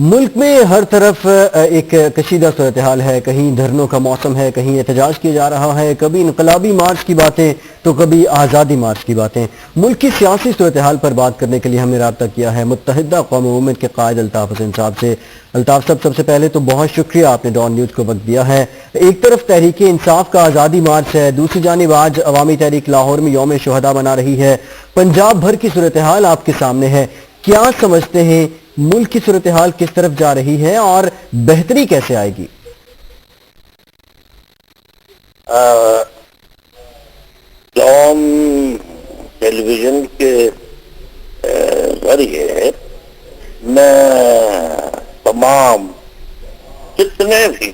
ملک میں ہر طرف ایک کشیدہ صورتحال ہے، کہیں دھرنوں کا موسم ہے، کہیں احتجاج کیا جا رہا ہے، کبھی انقلابی مارچ کی باتیں تو کبھی آزادی مارچ کی باتیں۔ ملک کی سیاسی صورتحال پر بات کرنے کے لیے ہم نے رابطہ کیا ہے متحدہ اقوام متحدہ کے قائد الطاف حسین صاحب سے۔ الطاف صاحب، سب سے پہلے تو بہت شکریہ، آپ نے ڈان نیوز کو وقت دیا ہے۔ ایک طرف تحریک انصاف کا آزادی مارچ ہے، دوسری جانب آج عوامی تحریک لاہور میں یوم شہداء منا رہی ہے، پنجاب بھر کی صورتحال آپ کے سامنے ہے۔ کیا سمجھتے ہیں ملک کی صورتحال کس طرف جا رہی ہے اور بہتری کیسے آئے گی؟ ڈان ٹیلی ویژن کے ذریعے میں تمام جتنے بھی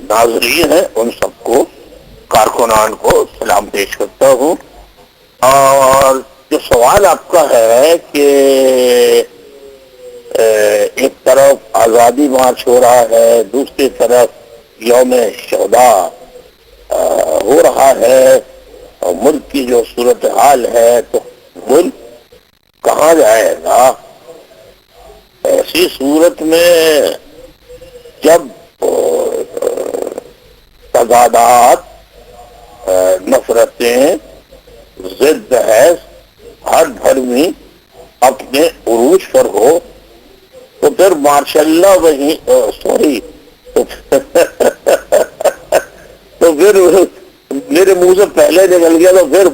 ناظرین ہیں ان سب کو، کارکنان کو سلام پیش کرتا ہوں۔ اور جو سوال آپ کا ہے کہ ایک طرف آزادی مارچ ہو رہا ہے، دوسری طرف یوم شہداء ہو رہا ہے، اور ملک کی جو صورتحال ہے تو ملک کہاں جائے گا؟ ایسی صورت میں جب تضادات، نفرتیں، ضد ہے، ہر دھرمی اپنے عروج پر ہو، تو پھر ماشاء اللہ وہی تو پھر میرے منہ سے پہلے نکل گیا، تو پھر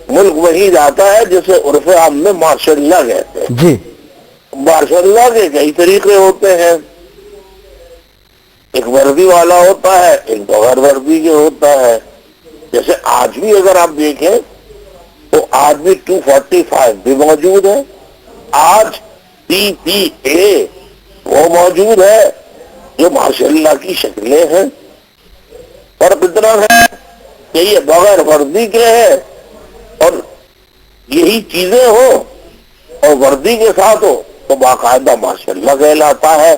ملک وہی جاتا ہے جسے عرف عام میں ماشاء اللہ کہتے ہیں۔ جی، ماشاء اللہ کے کئی طریقے ہوتے ہیں، ایک وردی والا ہوتا ہے، ایک بغیر وردی کے ہوتا ہے۔ جیسے آج بھی اگر آپ دیکھیں تو آج بھی 245 بھی موجود ہے، آج PPA وہ موجود ہے جو ماشاء اللہ کی شکلیں ہیں۔ فرق اتنا ہے کہ یہ بغیر وردی کے ہے اور یہی چیزیں ہو اور وردی کے ساتھ ہو تو باقاعدہ ماشاء اللہ کہلاتا ہے۔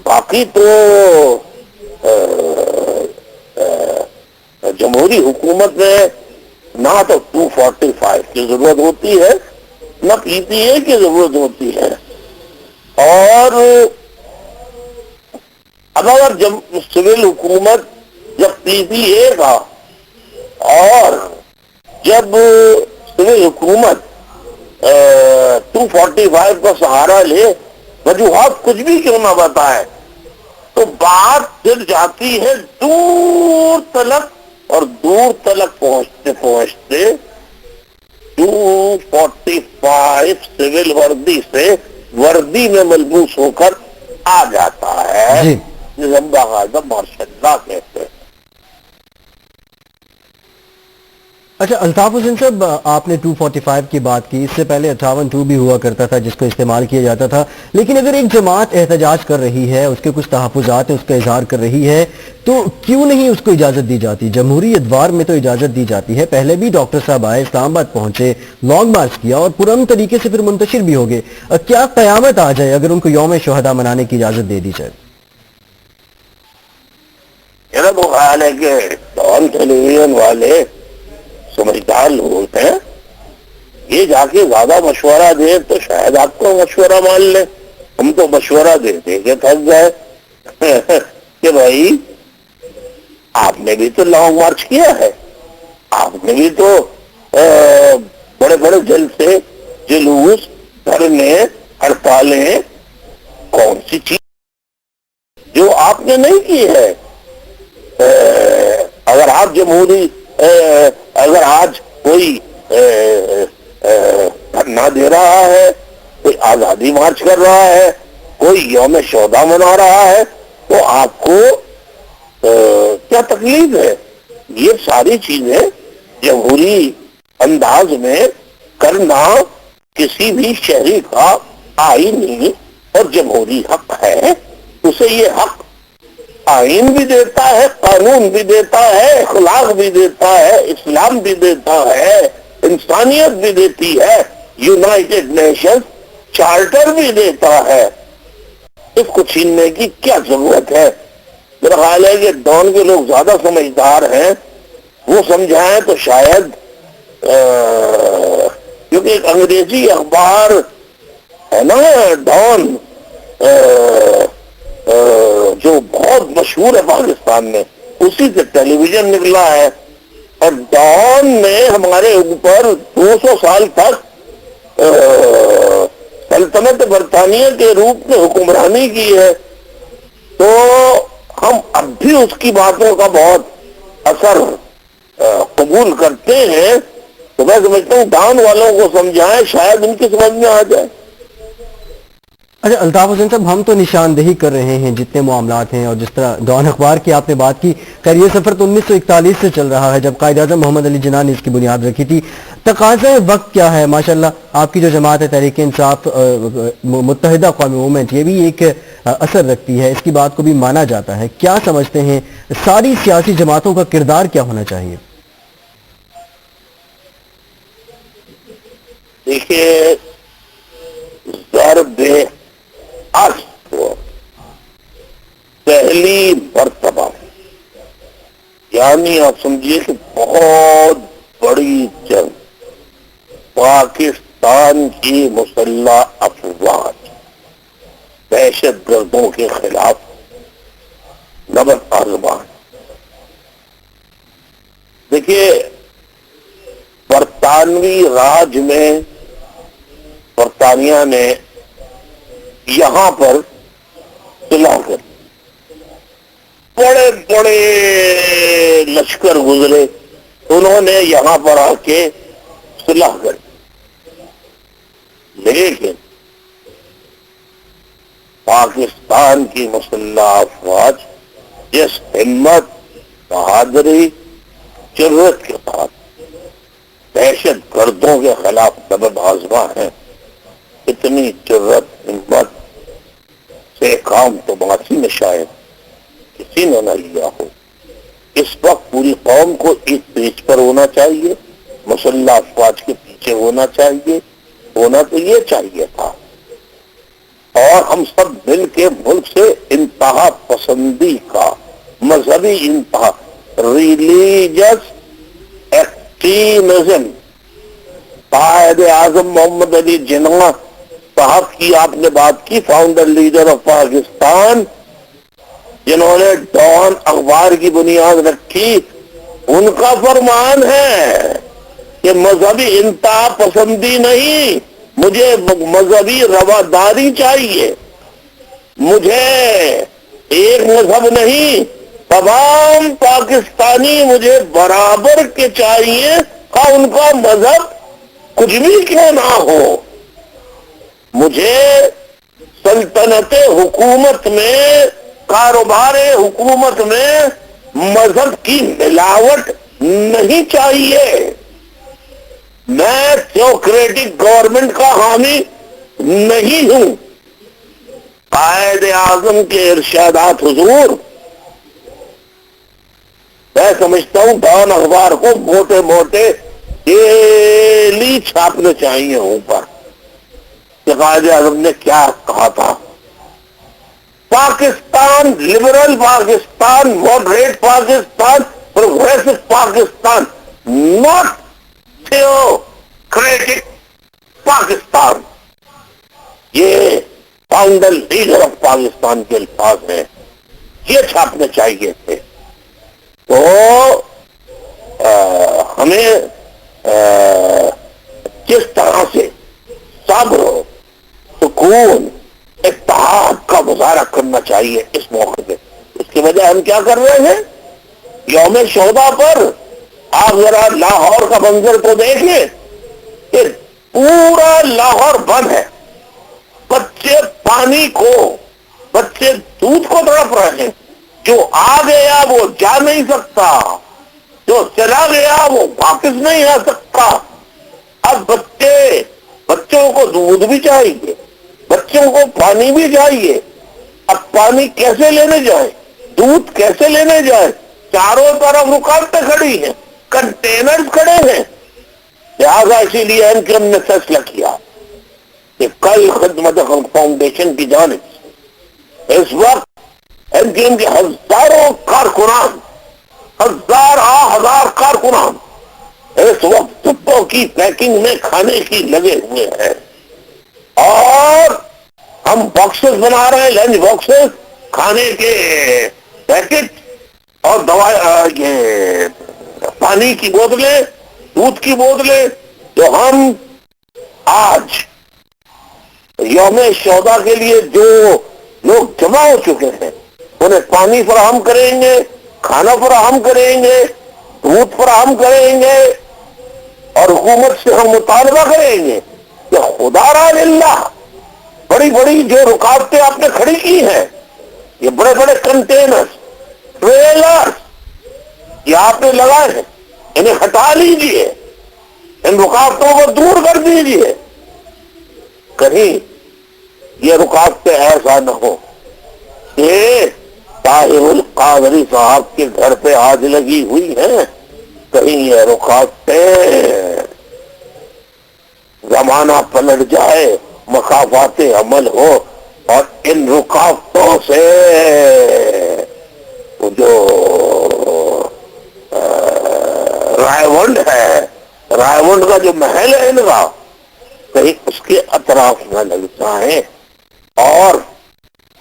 باقی تو جمہوری حکومت میں نہ تو 245 کی ضرورت ہوتی ہے، نہ PPA کی ضرورت ہوتی ہے۔ اور اگر سول حکومت جب PPA کا اور جب سول حکومت 245 کا سہارا لے، وجوہات کچھ بھی کیوں نہ بتائے، تو بات پھر جاتی ہے دور تلک، اور دور تلک پہنچتے پہنچتے 245 سول وردی سے وردی میں ملبوس ہو کر آ جاتا ہے، جی۔ جسے ہم باقاعدہ ماشاء اللہ کہتے ہیں۔ اچھا الطاف حسین صاحب، آپ نے 245 کی بات کی، اس سے پہلے 58(2) بھی ہوا کرتا تھا جس کو استعمال کیا جاتا تھا، لیکن اگر ایک جماعت احتجاج کر رہی ہے، اس کے کچھ تحفظات ہیں، اس کا اظہار کر رہی ہے، تو کیوں نہیں اس کو اجازت دی جاتی؟ جمہوری ادوار میں تو اجازت دی جاتی ہے، پہلے بھی ڈاکٹر صاحب آئے، اسلام آباد پہنچے، لانگ مارچ کیا اور پرامن طریقے سے پھر منتشر بھی ہو گئے۔ کیا قیامت آ جائے اگر ان کو یوم شہداء منانے کی اجازت دے دی جائے؟ میرا تو خیال ہے کہ ڈان ٹیلی ویژن والے سمجھدار لوگ ہیں، یہ جا کے زیادہ مشورہ دے تو شاید آپ کو مشورہ مان لے۔ ہم تو مشورہ دے دے کے تھک گئے کہ بھائی آپ نے بھی تو لانگ مارچ کیا ہے، آپ نے بھی تو بڑے بڑے جلسے، جلوس، دھرنے، ہڑتالیں، کون سی چیز جو آپ نے نہیں کی ہے؟ اگر آپ اگر آج کوئی دھرنا دے رہا ہے، کوئی آزادی مارچ کر رہا ہے، کوئی یوم شہداء منا رہا ہے، تو آپ کو کیا تکلیف ہے؟ یہ ساری چیزیں جمہوری انداز میں کرنا کسی بھی شہری کا آئینی اور جمہوری حق ہے۔ اسے یہ حق آئین بھی دیتا ہے، قانون بھی دیتا ہے، اخلاق بھی دیتا ہے، اسلام بھی دیتا ہے، انسانیت بھی دیتی ہے، یونائٹڈ نیشن چارٹر بھی دیتا ہے۔ اس کو چھیننے کی کیا ضرورت ہے؟ میرا خیال ہے کہ ڈان کے لوگ زیادہ سمجھدار ہیں، وہ سمجھائیں تو شاید، کیونکہ بلکہ ایک انگریزی اخبار ہے نا ڈان، جو بہت مشہور ہے پاکستان میں، اسی سے ٹیلی ویژن نکلا ہے، اور ڈان نے ہمارے اوپر 200 سال تک سلطنت برطانیہ کے روپ میں حکمرانی کی ہے، تو ہم اب بھی اس کی باتوں کا بہت اثر قبول کرتے ہیں. تو میں سمجھتا ہوں ڈان والوں کو سمجھائیں، شاید ان کی سمجھ میں آ جائے. اچھا الطاف حسین صاحب، ہم تو نشاندہی کر رہے ہیں جتنے معاملات ہیں، اور جس طرح ڈان اخبار کی آپ نے بات کی، خیر یہ سفر تو 1941 سے چل رہا ہے جب قائد اعظم محمد علی جناح نے اس کی بنیاد رکھی تھی. تقاضۂ وقت کیا ہے؟ ماشاءاللہ آپ کی جو جماعت ہے تحریک انصاف متحدہ قومی موومنٹ، یہ بھی ایک اثر رکھتی ہے، اس کی بات کو بھی مانا جاتا ہے. کیا سمجھتے ہیں ساری سیاسی جماعتوں کا کردار کیا ہونا چاہیے؟ دیکھیے، ضرب عصر پہلی مرتبہ، یعنی آپ سمجھیے کہ بہت بڑی جنگ، پاکستان کی مسلح افواج دہشت گردوں کے خلاف نبرد آزمان. دیکھیے، برطانوی راج میں برطانیہ نے یہاں پر صلح کر، بڑے بڑے لشکر گزرے، انہوں نے یہاں پر آ کے صلح کر، لیکن پاکستان کی مسلح افواج جس ہمت، بہادری، جرأت کے ساتھ دہشت گردوں کے خلاف نبرد آزما ہے، اتنی جرأت، ہمت سے کام تو باقی میں شاید کسی نے نہ لیا ہو. اس وقت پوری قوم کو ایک پیج پر ہونا چاہیے، مسلح افواج کے پیچھے ہونا چاہیے، ہونا تو یہ چاہیے تھا. اور ہم سب مل کے ملک سے انتہا پسندی کا، مذہبی انتہا، ریلیجس ایکسٹریمزم، قائد اعظم محمد علی جناح صاحب کی آپ نے بات کی، فاؤنڈر لیڈر آف پاکستان، جنہوں نے ڈان اخبار کی بنیاد رکھی، ان کا فرمان ہے کہ مذہبی انتہا پسندی نہیں، مجھے مذہبی رواداری چاہیے، مجھے ایک مذہب نہیں، تمام پاکستانی مجھے برابر کے چاہیے، خواہ ان کا مذہب کچھ بھی کیوں نہ ہو. مجھے سلطنت حکومت میں، کاروبار حکومت میں مذہب کی ملاوٹ نہیں چاہیے. میں تھیوکریٹک گورنمنٹ کا حامی نہیں ہوں. قائد اعظم کے ارشادات حضور، میں سمجھتا ہوں ڈان اخبار کو موٹے موٹے ڈیلی چھاپنے چاہیے اوپر کہ قائد اعظم نے کیا کہا تھا. Pakistan, liberal Pakistan, moderate Pakistan, progressive Pakistan, not theocratic Pakistan, یہ فاؤنڈر لیڈر آف پاکستان کے الفاظ ہیں، یہ چھاپنے چاہیے تھے. تو ہمیں جس طرح سے صبر، سکون، اتحاد کا مظاہرہ کرنا چاہیے اس موقع پہ، اس کے بجائے ہم کیا کر رہے ہیں؟ یوم شہداء پر آپ ذرا لاہور کا منظر تو دیکھیں کہ پورا لاہور بند ہے، بچے پانی کو، بچے دودھ کو تڑپ رہے ہیں، جو آ گیا وہ جا نہیں سکتا، جو چلا گیا وہ واپس نہیں آ سکتا. اب بچوں کو دودھ بھی چاہیے، بچوں کو پانی بھی چاہیے. اب پانی کیسے لینے جائیں، دودھ کیسے لینے جائیں؟ چاروں طرف رکاوٹیں کھڑی ہیں، کنٹینرز کھڑے ہیں. لہٰذا اسی لیے ان کے ہم نے فیصلہ کیا کہ کل خدمت فاؤنڈیشن کی جانب اس وقت این کی ایم کے ہزاروں کارکنان، ہزار کارکنان اس وقت ٹکٹوں کی پیکنگ میں کھانے کی لگے ہوئے ہیں، اور ہم باکسز بنا رہے ہیں، لنچ باکسز، کھانے کے پیکٹ اور یہ پانی کی بوتلیں، دودھ کی بوتلیں، جو ہم آج یوم شہداء کے لیے جو لوگ جمع ہو چکے ہیں انہیں پانی فراہم کریں گے، کھانا فراہم کریں گے، دودھ فراہم کریں گے، اور حکومت سے ہم مطالبہ کریں گے کہ خدا را للہ بڑی بڑی جو رکاوٹیں آپ نے کھڑی کی ہیں، یہ بڑے بڑے کنٹینر، ٹریلر یہ آپ نے لگائے ہیں، انہیں ہٹا لیجیے، ان رکاوٹوں کو دور کر دیجیے. کہیں یہ رکاوٹیں ایسا نہ ہو کہ طاہر القادری صاحب کے گھر پہ آگ لگی ہوئی ہیں، کہیں یہ رکاوٹیں زمانہ پلٹ جائے، مخافات عمل ہو، اور ان رکاوٹوں سے وہ جو رائے ونڈ کا جو محل ہے ان کا، کہیں اس کے اطراف نہ لگ جائیں اور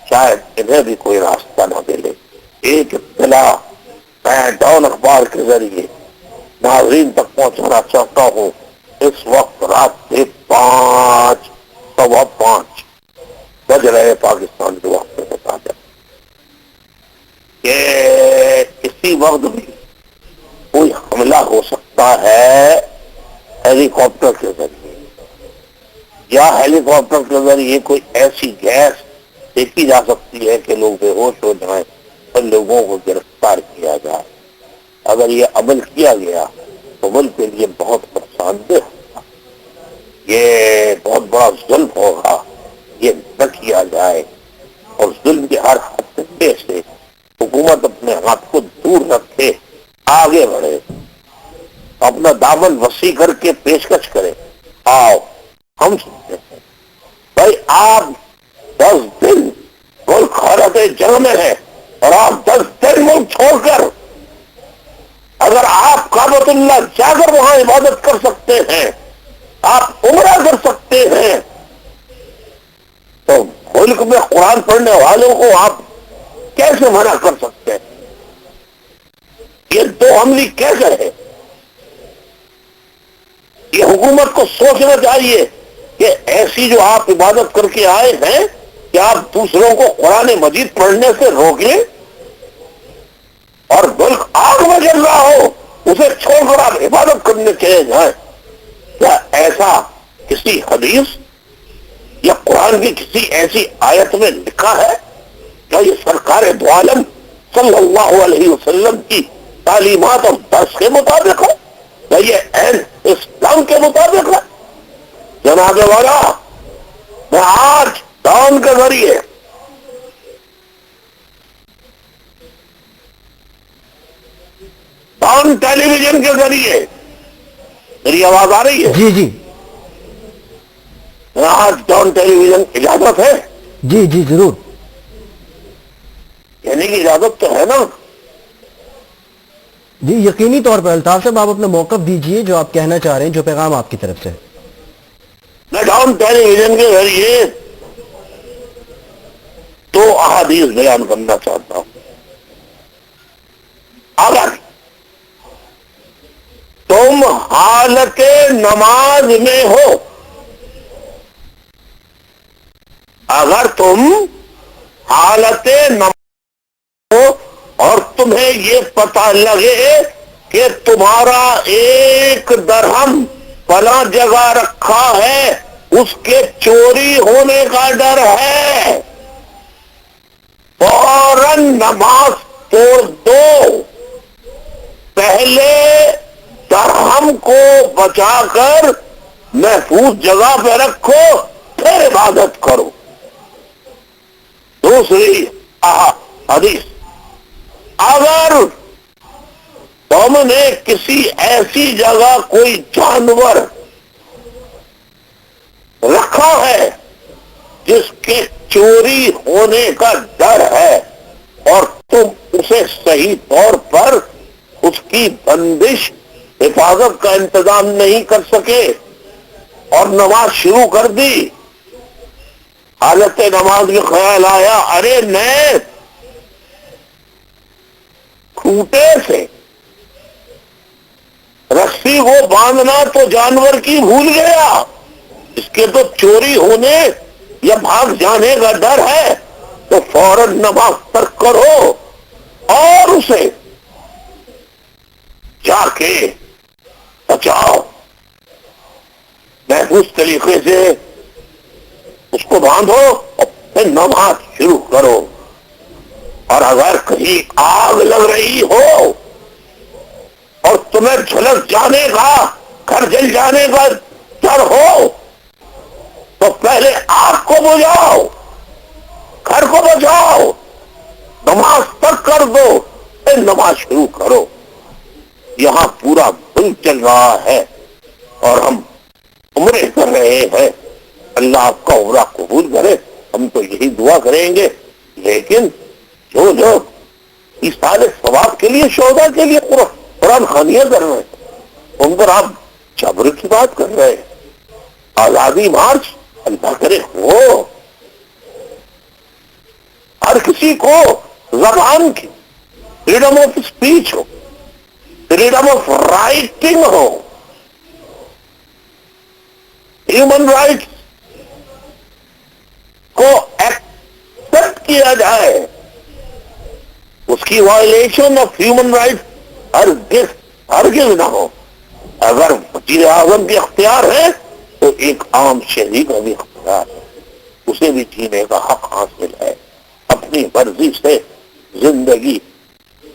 شاید انہیں بھی کوئی راستہ نہ ملے. ایک اطلاع میں ڈان اخبار کے ذریعے ناظرین تک پہنچانا چاہتا ہوں. اس وقت رات کے 5 سوا 5 بج رہے پاکستان کے وقت کے مطابق کہ اسی وقت بھی کوئی حملہ ہو سکتا ہے ہیلی کاپٹر کے ذریعے، یا ہیلی کاپٹر کے ذریعے کوئی ایسی گیس دیکھی جا سکتی ہے کہ لوگ بے ہوش ہو جائیں اور لوگوں کو گرفتار کیا جائے. اگر یہ عمل کیا گیا تو ملک کے لیے بہت نقصان دہ ہوگا، یہ بہت بڑا ظلم ہوگا. یہ نہ کیا جائے، اور ظلم کے ہر خطے سے حکومت اپنے ہاتھ کو دور رکھے، آگے بڑھے، اپنا دامن وسیع کر کے پیشکش کرے. آؤ ہم سنتے ہیں بھائی، آپ 10 دن ملک حالت جنگ میں ہے، اور آپ 10 دن ملک چھوڑ کر اگر آپ کعبۃ اللہ جا کر وہاں عبادت کر سکتے ہیں، آپ عمرہ کر سکتے ہیں، تو ملک میں قرآن پڑھنے والوں کو آپ کیسے منع کر سکتے ہیں؟ یہ دو عملی کیسے ہے؟ یہ حکومت کو سوچنا چاہیے کہ ایسی جو آپ عبادت کر کے آئے ہیں کہ آپ دوسروں کو قرآن مجید پڑھنے سے روکیں، اور ملک آگ میں جل رہا ہو اسے چھوڑ کر آپ عبادت کرنے چلے جائیں. کیا ایسا کسی حدیث یا قرآن کی کسی ایسی آیت میں لکھا ہے؟ کیا یہ سرکار دو عالم صلی اللہ علیہ وسلم کی تعلیمات اور درس کے مطابق ہے؟ کیا یہ عین اسلام کے مطابق ہے؟ جناب والا، میں آج ڈان کے ذریعے ڈان ٹیلی ویژن کے ذریعے، میری آواز آ رہی ہے؟ جی جی آج ڈان ٹیلی ویژن اجازت ہے؟ جی جی ضرور. کہنے کی اجازت تو ہے نا؟ جی یقینی طور پر الطاف صاحب آپ اپنا موقف دیجئے، جو آپ کہنا چاہ رہے ہیں، جو پیغام آپ کی طرف سے. میں ڈان ٹیلی ویژن کے ذریعے 2 احادیث بیان کرنا چاہتا ہوں. اگر تم حالت نماز میں ہو، اگر تم حالت نماز ہو اور تمہیں یہ پتہ لگے کہ تمہارا 1 درہم فلاں جگہ رکھا ہے، اس کے چوری ہونے کا ڈر ہے، فوراً نماز توڑ دو. پہلے درہم کو بچا کر محفوظ جگہ پہ رکھو، پھر عبادت کرو. دوسری حدیث، اگر تم نے کسی ایسی جگہ کوئی جانور رکھا ہے جس کے چوری ہونے کا ڈر ہے، اور تم اسے صحیح طور پر اس کی بندش حفاظت کا انتظام نہیں کر سکے اور نماز شروع کر دی. حالت نماز میں خیال آیا ارے میں کھوٹے سے رسی کو باندھنا تو جانور کی بھول گیا, اس کے تو چوری ہونے یا بھاگ جانے کا ڈر ہے, تو فوراً نماز ترک کرو اور اسے جا کے بچاؤ, محفوظ طریقے سے اس کو باندھو اور پھر نماز شروع کرو. اور اگر کہیں آگ لگ رہی ہو اور تمہیں جھلس جانے کا, گھر جل جانے کا ڈر ہو, تو پہلے آگ کو بجھاؤ, گھر کو بچاؤ, نماز تک کر دو, پھر نماز شروع کرو. یہاں پورا ملک چل رہا ہے اور ہم عمرے کر رہے ہیں. اللہ آپ کا عمرہ قبول کرے, ہم تو یہی دعا کریں گے. لیکن جو لوگ اس سال ثواب کے لیے, شہداء کے لیے قرآن خوانیاں کر رہے ہیں, ان پر آپ جبر کی بات کر رہے ہیں. آزادی مارچ اللہ کرے ہو, ہر کسی کو زبان کی freedom of speech who, freedom of writing who, human rights کو ایکسپٹ کیا جائے, اس کی وائلیشن آف ہیومن رائٹس ہرگز نہ ہو. اگر وزیر اعظم کے اختیار ہے تو ایک عام شہری کا بھی اختیار ہے, اسے بھی جینے کا حق حاصل ہے. اپنی مرضی سے زندگی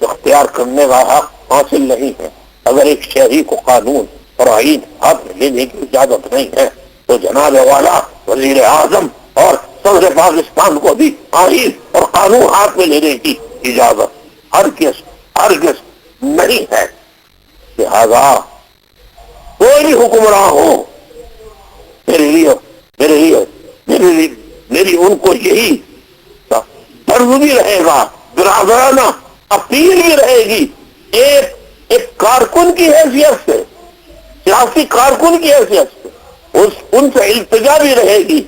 اختیار کرنے کا حق حاصل نہیں ہے. اگر ایک شہری کو قانون اور آئین ہاتھ میں لینے کی اجازت نہیں ہے تو جناب والا وزیر اعظم اور صدر پاکستان کو بھی آئین اور قانون ہاتھ میں لینے کی اجازت ہرگز نہیں ہے. لہذا کوئی بھی حکمراں ہو, میری ان کو یہی فرض بھی رہے گا, برادرانہ اپیل بھی رہے گی, ایک کارکن کی حیثیت سے, سیاسی کارکن کی حیثیت سے ان سے التجا بھی رہے گی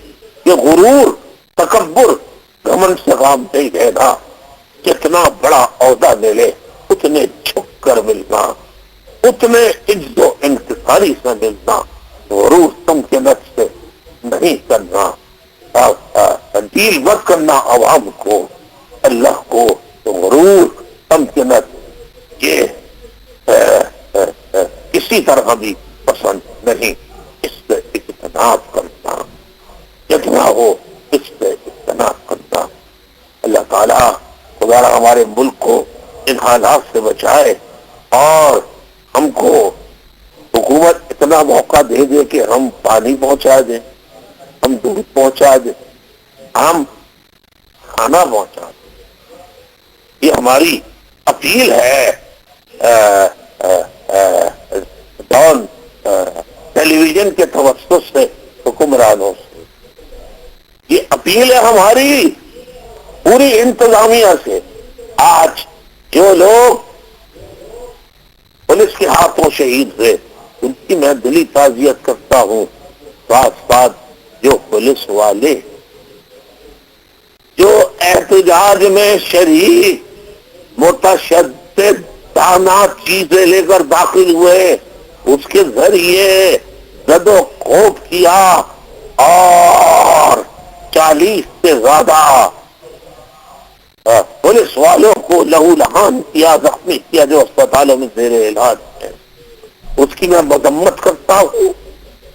کہ غرور, تکبر, گھمنڈ سے کام نہیں لینا. جتنا بڑا عہدہ لے لے اتنے جھک کر ملنا, اتنے عزت و انکساری سے ملنا, غرور تمکنت سے نہیں کرنا. ڈیل مت کرنا عوام کو, اللہ کو تو غرور تمکنت یہ کسی طرح بھی پسند نہیں. اس سے اجتناب کرنا, جتنا ہو اس سے اجتناب کرنا. اللہ تعالیٰ خدا ہمارے ملک کو ان حالات سے بچائے اور ہم کو حکومت اتنا موقع دے دے کہ ہم پانی پہنچا دیں, ہم دودھ پہنچا دیں, ہم کھانا پہنچا دیں. یہ ہماری اپیل ہے ڈان ٹیلی ویژن کے توسط سے حکمرانوں سے. یہ اپیل ہے ہماری پوری انتظامیہ سے. آج جو لوگ پولیس کے ہاتھوں شہید ہوئے ان کی میں دلی تعزیت کرتا ہوں. ساتھ ساتھ جو پولیس والے جو احتجاج میں شریک متشدد دانا چیزیں لے کر داخل ہوئے, اس کے ذریعے زد و خوف کیا اور 40 سے زیادہ پولیس والوں کو لہو لہان کیا, زخمی کیا, جو اسپتالوں میں زیر علاج ہے. اس کی میں مذمت کرتا ہوں,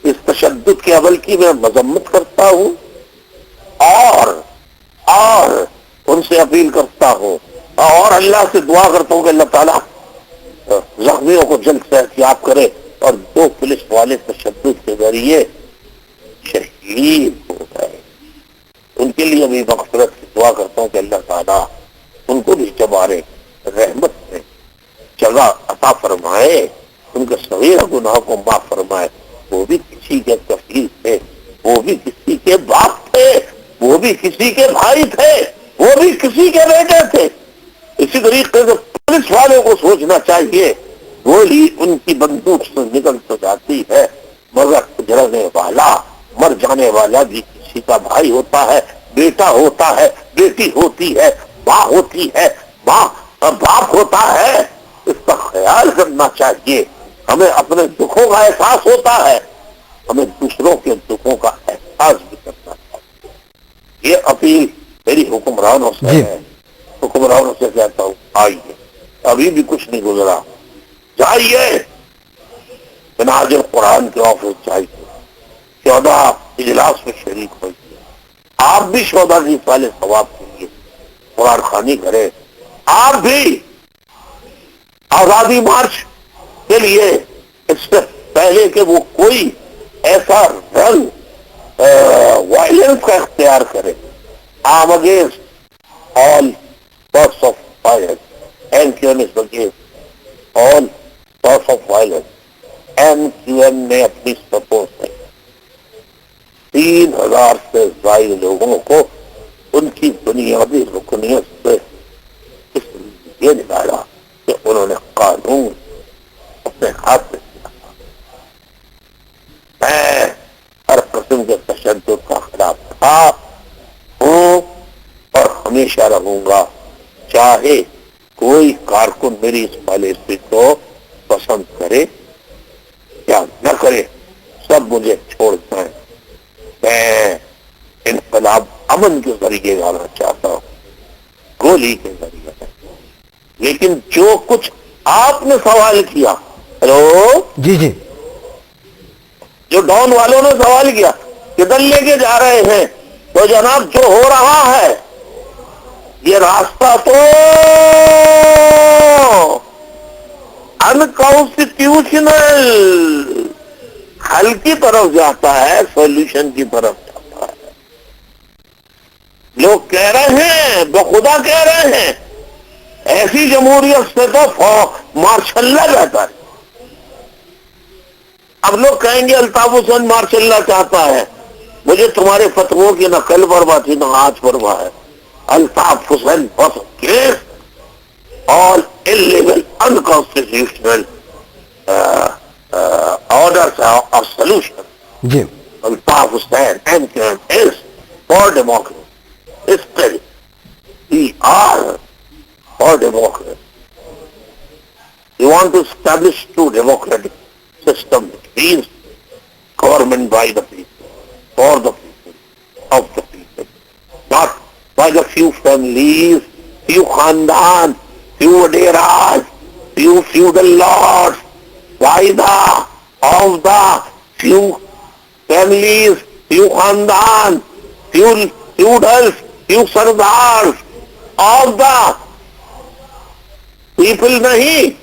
اس تشدد کے عمل کی میں مذمت کرتا ہوں اور ان سے اپیل کرتا ہوں اور اللہ سے دعا کرتا ہوں کہ اللہ تعالیٰ زخمیوں کو جلد صحت یاب کرے. اور دو پولیس والے تشدد کے ذریعے شہید ہو گئے, ان کے لیے بھی مغفرت کی دعا کرتا ہوں کہ اللہ تعالیٰ ان کو بھی جبارے رحمت میں جگہ عطا فرمائے, ان کے صغیر گناہ کو معاف فرمائے. وہ بھی کسی کے کفیل تھے, وہ بھی کسی کے باپ تھے, وہ بھی کسی کے بھائی تھے, وہ بھی کسی کے بیٹے تھے. اسی طریقے سے پولیس والوں کو سوچنا چاہیے گولی ان کی بندوق سے نکل تو جاتی ہے مگر گزرنے والا مر جانے والا بھی کسی کا بھائی ہوتا ہے، بیٹا ہوتا ہے، بیٹی ہوتی ہے، ماں ہوتی ہے، ماں اور باپ ہوتا ہے. اس کا خیال کرنا چاہیے. ہمیں اپنے دکھوں کا احساس ہوتا ہے، ہمیں دوسروں کے دکھوں کا احساس بھی کرنا چاہیے. یہ اپیل میری حکمرانوں سے جی ہے. حکمرانوں سے کہتا ہوں آئیے، ابھی بھی کچھ نہیں گزرا، جائیے بناظر قرآن کے آفس جائیے، 14 اجلاس میں شریک ہوئیے. آپ بھی 14 والے ثواب کے لیے قرآن خوانی کرے. آپ بھی آزادی مارچ کے لیے اس سے پہلے کہ وہ کوئی ایسا رنگ وائلنس کا اختیار کرے. I'm against all sorts of violence. MQM is against all sorts of violence. MQM نے اپنی سپورٹ سے 3000 سے زائد لوگوں کو ان کی بنیادی رکنیت سے اس لیے نکالا کہ انہوں نے قانون اپنے ہاتھ میں کیا. میں ہر قسم کے تشدد کا خلاف تھا، ہوں اور ہمیشہ رہوں گا، چاہے کوئی کارکن میری اس پالیسی کو پسند کرے یا نہ کرے. سب مجھے چھوڑ دیں. میں انقلاب امن کے ذریعے لانا چاہتا ہوں، گولی کے ذریعے. لیکن جو کچھ آپ نے سوال کیا، ہلو جی جی جو ڈاؤن والوں نے سوال کیا کدھر لے کے جا رہے ہیں، تو جناب جو ہو رہا ہے یہ راستہ تو انکانسٹیٹیوشنل حل کی طرف جاتا ہے، سولوشن کی طرف جاتا ہے. لوگ کہہ رہے ہیں، بخدا کہہ رہے ہیں ایسی جمہوریت سے تو مارشل لا رہتا ہے. اب لوگ کہیں گے الطاف حسین مارشل لا چاہتا ہے. مجھے تمہارے فتووں کی نہ کل پرواہ تھی نہ آج پرواہ ہے. الطاف حسین بس کیس all illegal unconstitutional orders of solution. جی Altaf Hussain MQM is for democracy. Still, we are for democracy. We want to establish two democratic systems, which means government by the people, for the people, of the people, not by the few families, few khandan, few waderas, few feudal lords, by the of the few families, few khandan, few feudals, few sardars, of the people nahi,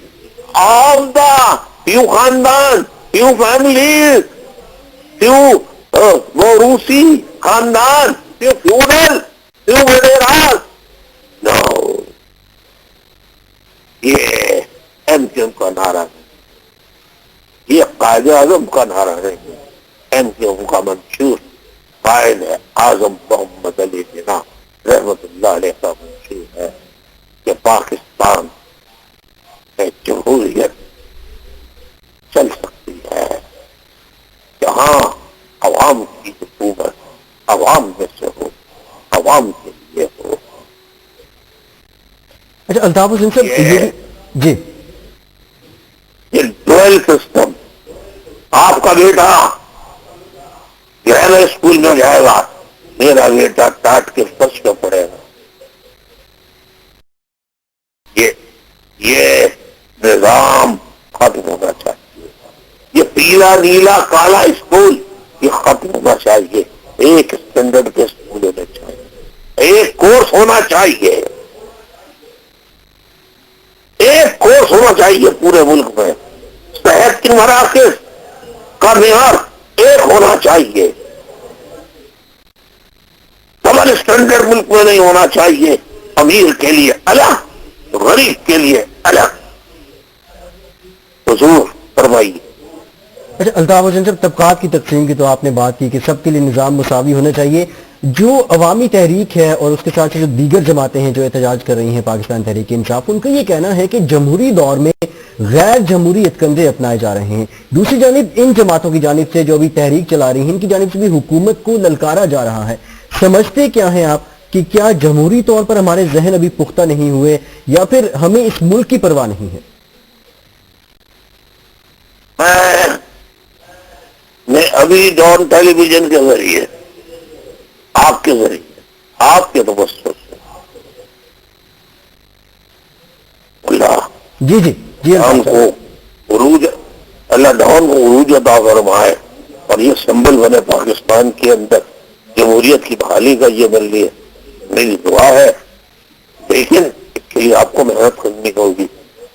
of the few khandan, few families, few Morusi khandan, few feudal, few waderas. No. یہ M Q M کا نعرہ نہیں، یہ قائد اعظم کا نعرہ نہیں. M Q M کا منشور قائد اعظم محمد علی جناح رحمت اللہ علیہ کا منشور ہے کہ پاکستان میں جمہوریت چل سکتی ہے جہاں عوام کی حکومت عوام میں سے ہو، عوام کے لیے ہو. اچھا الطاف حسین صاحب یہ بھی جی یہ ڈویل سسٹم، آپ کا بیٹا گرامر اسکول میں جائے گا، میرا بیٹا ٹاٹ کے فرش پہ پڑے گا. یہ نظام ختم ہونا چاہیے. یہ پیلا نیلا کالا اسکول یہ ختم ہونا چاہیے. ایک اسٹینڈرڈ کے اسکول ہونے چاہیے، ایک کورس ہونا چاہیے، ایک کورس ہونا چاہیے پورے ملک میں. صحت کی مراکز کا معیار ایک ہونا چاہیے. ڈبل اسٹینڈرڈ ملک میں نہیں ہونا چاہیے. امیر کے لیے الگ، غریب کے لیے الگ. حضور فرمائیے. اچھا الطاف حسین صاحب طبقات کی تقسیم کی تو آپ نے بات کی کہ سب کے لیے نظام مساوی ہونا چاہیے. جو عوامی تحریک ہے اور اس کے ساتھ جو دیگر جماعتیں ہیں جو احتجاج کر رہی ہیں پاکستان تحریک انصاف، ان کا یہ کہنا ہے کہ جمہوری دور میں غیر جمہوری اتکندے اپنائے جا رہے ہیں. دوسری جانب ان جماعتوں کی جانب سے جو ابھی تحریک چلا رہی ہیں ان کی جانب سے بھی حکومت کو للکارا جا رہا ہے. سمجھتے کیا ہیں آپ کہ کیا جمہوری طور پر ہمارے ذہن ابھی پختہ نہیں ہوئے یا پھر ہمیں اس ملک کی پرواہ نہیں ہے؟ میں ابھی ڈان ٹیلی ویژن کے ذریعے آپ کے ذریعے آپ کے تبصر سے اللہ جی جی جی ڈان کو عروج، اللہ ڈان کو عروج عطا فرمائے اور یہ سمبل بنے پاکستان کے اندر جمہوریت کی بحالی کا. یہ میری دعا ہے. لیکن اس کے لیے آپ کو محنت کرنی ہوگی،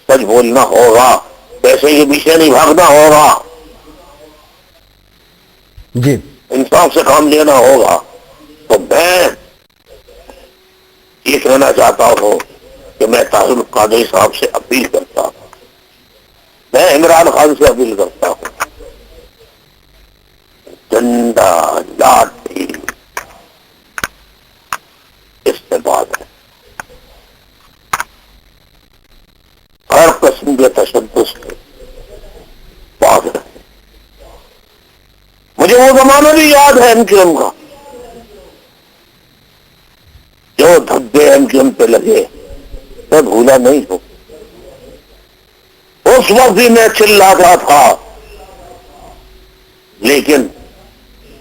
سچ بولنا ہوگا، پیسے کے پیچھے نہیں بھاگنا ہوگا، جی انصاف سے کام لینا ہوگا. تو میں یہ کہنا چاہتا ہوں کہ میں طاہر القادری صاحب سے اپیل کرتا ہوں، میں عمران خان سے اپیل کرتا ہوں، ڈنڈا لاٹھی اس سے بات ہے، ہر قسم کے تشدد سے بات ہے. مجھے وہ زمانہ بھی یاد ہے MQM کا، جو دھبے MQM پہ لگے میں بھولا نہیں ہوں. اس وقت بھی میں چلاتا تھا، لیکن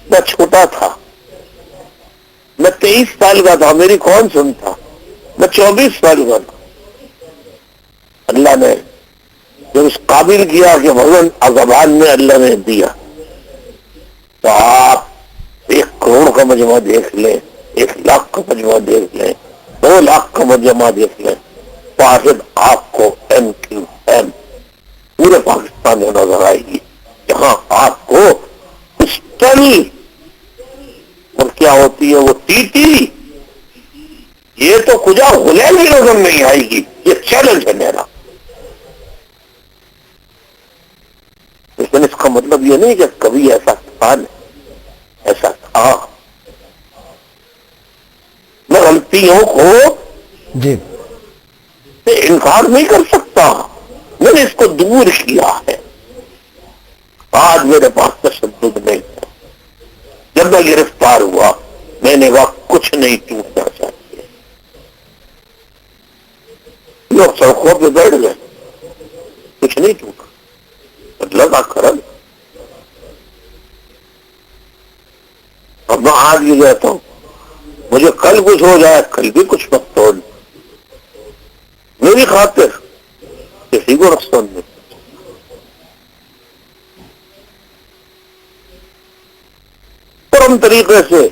میں چھوٹا تھا، میں 23 سال کا تھا، میری کون سنتا، میں 24 سال کا تھا. اللہ نے جب اس قابل کیا کہ بھگوان زبان میں اللہ نے دیا، تو آپ 1 کروڑ کا مجمع دیکھ لیں، 1 لاکھ کا مجمع دیکھ لیں، 2 لاکھ کا مجمع دیکھ لیں، واحد آپ کو MQM پورے پاکستان میں نظر آئے گی، جہاں آپ کو پسٹل اور کیا ہوتی ہے وہ ٹیٹی، یہ تو کجا غلیل کی نظر نہیں آئے گی. یہ چیلنج ہے میرا. لیکن اس کا مطلب یہ نہیں کہ کبھی ایسا تھا نہیں، ایسا تھا. میں غلطیوں کو جی انکار نہیں کر سکتا، میں نے اس کو دور کیا ہے. آج میرے پاس تشدد نہیں ہے. جب میں گرفتار ہوا میں نے کہا کچھ نہیں ٹوٹنا چاہیے. لوگ سڑکوں پہ بیٹھ گئے، کچھ نہیں ٹوٹا. لگا کرل. اب میں آج بھی کہتا ہوں مجھے کل کچھ ہو جائے، کل بھی کچھ وقت ہو، میری خاطر کسی کو نقصان نہیں. پرم طریقے سے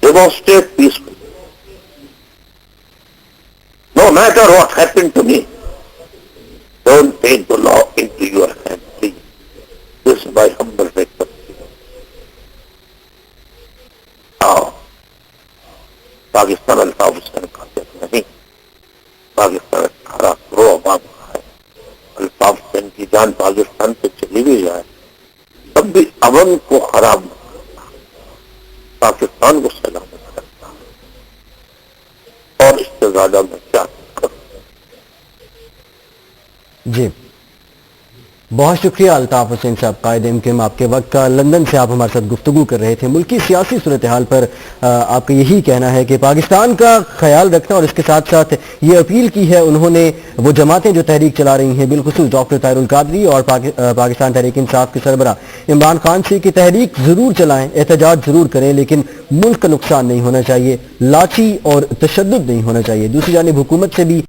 demonstrate peaceful. No matter what happen to me, don't take the law into your hand, please. This is my humble request. Pakistan Altaf Hussain کا نہیں، پاکستان ہرا کرو عوام کا ہے. الطاف حسین کی جان پاکستان سے چلی بھی جائے تب بھی امن کو خراب نہ کرتا، پاکستان کو سلامت کرتا. اور اس سے زیادہ میں کیا کروں. جی بہت شکریہ الطاف حسین صاحب، قائد MQM. آپ کے وقت کا، لندن سے آپ ہمارے ساتھ گفتگو کر رہے تھے. ملکی سیاسی صورتحال پر آپ کا یہی کہنا ہے کہ پاکستان کا خیال رکھنا، اور اس کے ساتھ ساتھ یہ اپیل کی ہے انہوں نے وہ جماعتیں جو تحریک چلا رہی ہیں، بالخصوص ڈاکٹر طاہر القادری اور پاکستان تحریک انصاف کے سربراہ عمران خان سے، کہ تحریک ضرور چلائیں، احتجاج ضرور کریں، لیکن ملک کا نقصان نہیں ہونا چاہیے، لاٹھی اور تشدد نہیں ہونا چاہیے. دوسری جانب حکومت سے بھی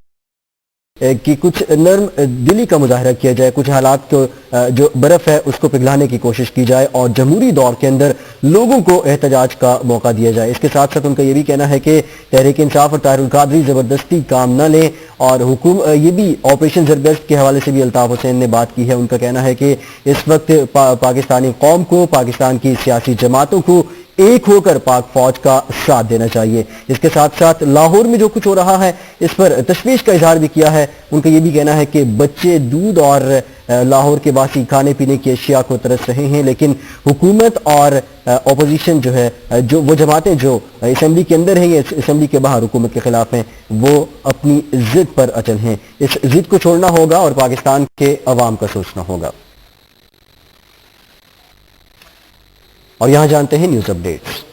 کہ کچھ نرم دلی کا مظاہرہ کیا جائے، کچھ حالات کو جو برف ہے اس کو پگھلانے کی کوشش کی جائے اور جمہوری دور کے اندر لوگوں کو احتجاج کا موقع دیا جائے. اس کے ساتھ ساتھ ان کا یہ بھی کہنا ہے کہ تحریک انصاف اور طاہر القادری زبردستی کام نہ لیں، اور یہ بھی آپریشن زرگشت کے حوالے سے بھی الطاف حسین نے بات کی ہے. ان کا کہنا ہے کہ اس وقت پاکستانی قوم کو، پاکستان کی سیاسی جماعتوں کو ایک ہو کر پاک فوج کا ساتھ دینا چاہیے۔ اس کے ساتھ ساتھ لاہور میں جو کچھ ہو رہا ہے اس پر تشویش کا اظہار بھی کیا ہے۔ ان کا یہ بھی کہنا ہے کہ بچے دودھ اور لاہور کے باسی کھانے پینے کی اشیاء کو ترس رہے ہیں، لیکن حکومت اور اپوزیشن جو ہے، جو وہ جماعتیں جو اسمبلی کے اندر ہیں یا اسمبلی کے باہر حکومت کے خلاف ہیں، وہ اپنی ضد پر اچل ہیں۔ اس ضد کو چھوڑنا ہوگا اور پاکستان کے عوام کا سوچنا ہوگا۔ اور یہاں جانتے ہیں نیوز اپ ڈیٹس۔